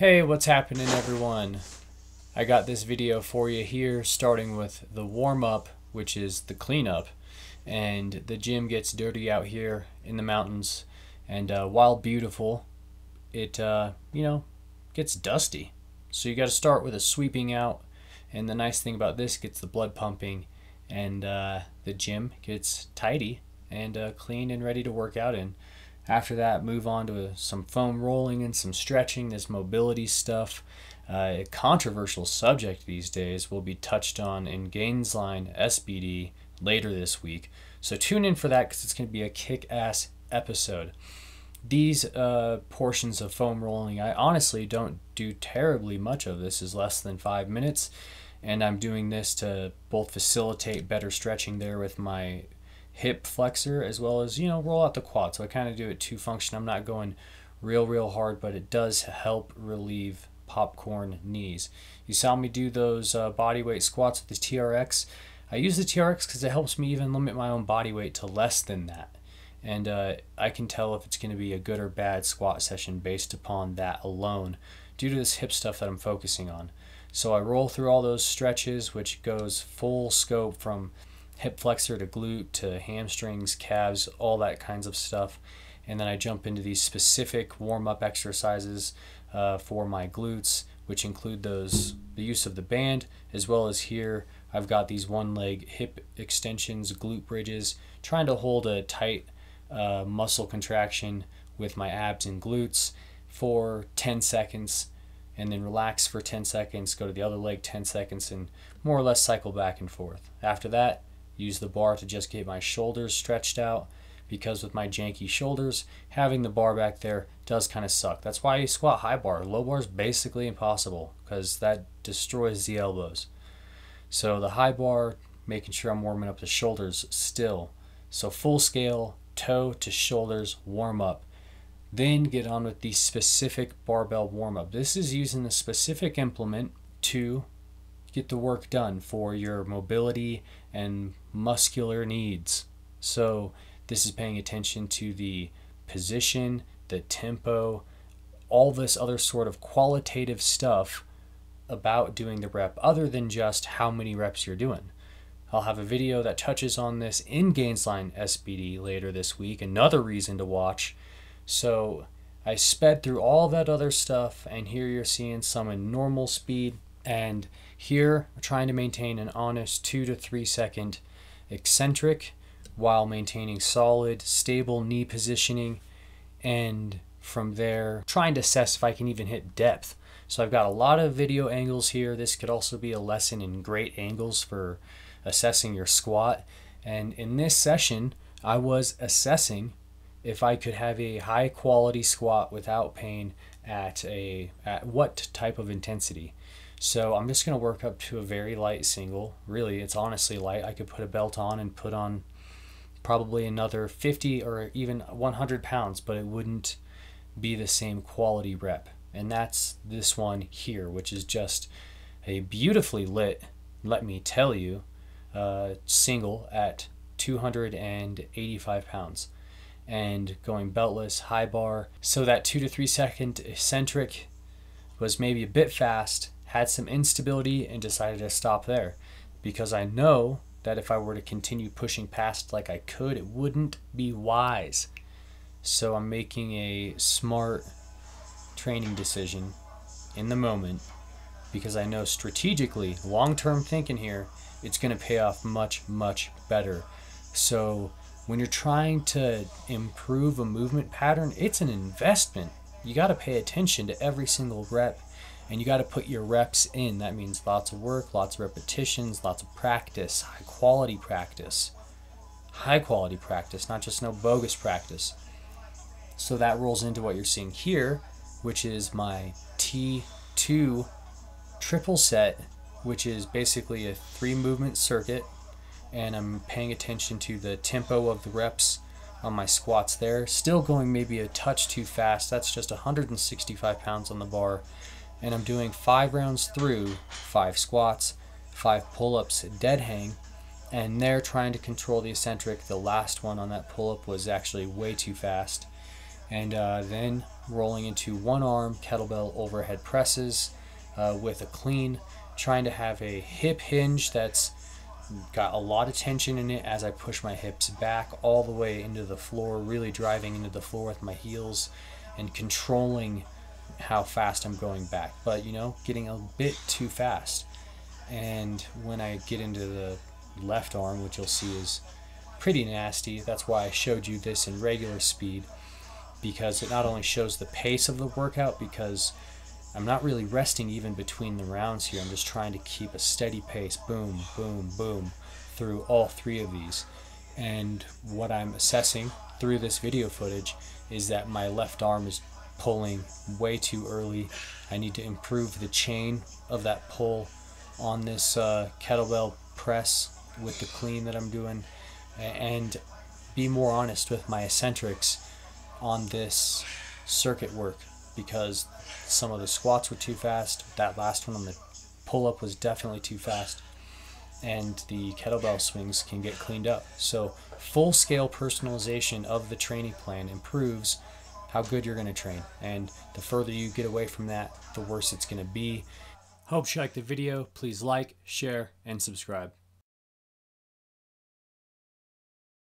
Hey, what's happening everyone? I got this video for you here, starting with the warm-up, which is the cleanup. And the gym gets dirty out here in the mountains, and while beautiful, it gets dusty. So you got to start with a sweeping out, and the nice thing about this, gets the blood pumping, and the gym gets tidy and clean and ready to work out in. After that, move on to some foam rolling and some stretching, this mobility stuff. A controversial subject these days will be touched on in Gainsline SBD later this week. So tune in for that because it's going to be a kick-ass episode. These portions of foam rolling, I honestly don't do terribly much of. This is less than 5 minutes, and I'm doing this to both facilitate better stretching there with my hip flexor, as well as roll out the quad. So I kind of do it to function. I'm not going real hard, but it does help relieve popcorn knees. You saw me do those body weight squats with the TRX. I use the TRX because it helps me even limit my own body weight to less than that, and I can tell if it's going to be a good or bad squat session based upon that alone, due to this hip stuff that I'm focusing on. So I roll through all those stretches, which goes full scope from hip flexor to glute to hamstrings, calves, all that kinds of stuff. And then I jump into these specific warm-up exercises for my glutes, which include the use of the band, as well as here I've got these one-leg hip extensions, glute bridges, trying to hold a tight muscle contraction with my abs and glutes for 10 seconds, and then relax for 10 seconds, go to the other leg 10 seconds, and more or less cycle back and forth. After that, use the bar to just get my shoulders stretched out, because with my janky shoulders, having the bar back there does kind of suck. That's why you squat high bar. Low bar is basically impossible because that destroys the elbows. So the high bar, making sure I'm warming up the shoulders still. So full scale, toe to shoulders, warm up. Then get on with the specific barbell warm up. This is using the specific implement to get the work done for your mobility and muscular needs. So this is paying attention to the position, the tempo, all this other sort of qualitative stuff about doing the rep, other than just how many reps you're doing. I'll have a video that touches on this in Gainsline SBD later this week, another reason to watch. So I sped through all that other stuff, and here you're seeing some in normal speed. And here, we're trying to maintain an honest 2 to 3 second eccentric while maintaining solid, stable knee positioning. And from there, trying to assess if I can even hit depth. So I've got a lot of video angles here. This could also be a lesson in great angles for assessing your squat. And in this session, I was assessing if I could have a high quality squat without pain at what type of intensity. So I'm just going to work up to a very light single. Really, it's honestly light. I could put a belt on and put on probably another 50 or even 100 pounds, but it wouldn't be the same quality rep. And that's this one here, which is just a beautifully lit, let me tell you, single at 285 pounds. And going beltless, high bar. So that 2 to 3 second eccentric was maybe a bit fast, had some instability, and decided to stop there, because I know that if I were to continue pushing past like I could, it wouldn't be wise. So I'm making a smart training decision in the moment, because I know strategically, long-term thinking here, it's going to pay off much better. So when you're trying to improve a movement pattern, it's an investment. You got to pay attention to every single rep, and you got to put your reps in. That means lots of work, lots of repetitions, lots of practice, high quality practice, not just no bogus practice. So that rolls into what you're seeing here, which is my T2 triple set, which is basically a 3 movement circuit. And I'm paying attention to the tempo of the reps on my squats there. Still going maybe a touch too fast. That's just 165 pounds on the bar. And I'm doing 5 rounds through, 5 squats, 5 pull-ups, dead hang. And they're trying to control the eccentric. The last one on that pull-up was actually way too fast. And then rolling into one arm kettlebell overhead presses with a clean, trying to have a hip hinge that's got a lot of tension in it as I push my hips back all the way into the floor, really driving into the floor with my heels and controlling how fast I'm going back, but you know, getting a bit too fast. And when I get into the left arm, which you'll see is pretty nasty, that's why I showed you this in regular speed, because it not only shows the pace of the workout, because I'm not really resting even between the rounds here. I'm just trying to keep a steady pace, boom, boom, boom, through all three of these. And what I'm assessing through this video footage is that my left arm is pulling way too early. I need to improve the chain of that pull on this kettlebell press with the clean that I'm doing, and be more honest with my eccentrics on this circuit work, because some of the squats were too fast. That last one on the pull-up was definitely too fast, and the kettlebell swings can get cleaned up. So full-scale personalization of the training plan improves how good you're going to train, and the further you get away from that, the worse it's going to be. Hope you liked the video. Please like, share, and subscribe.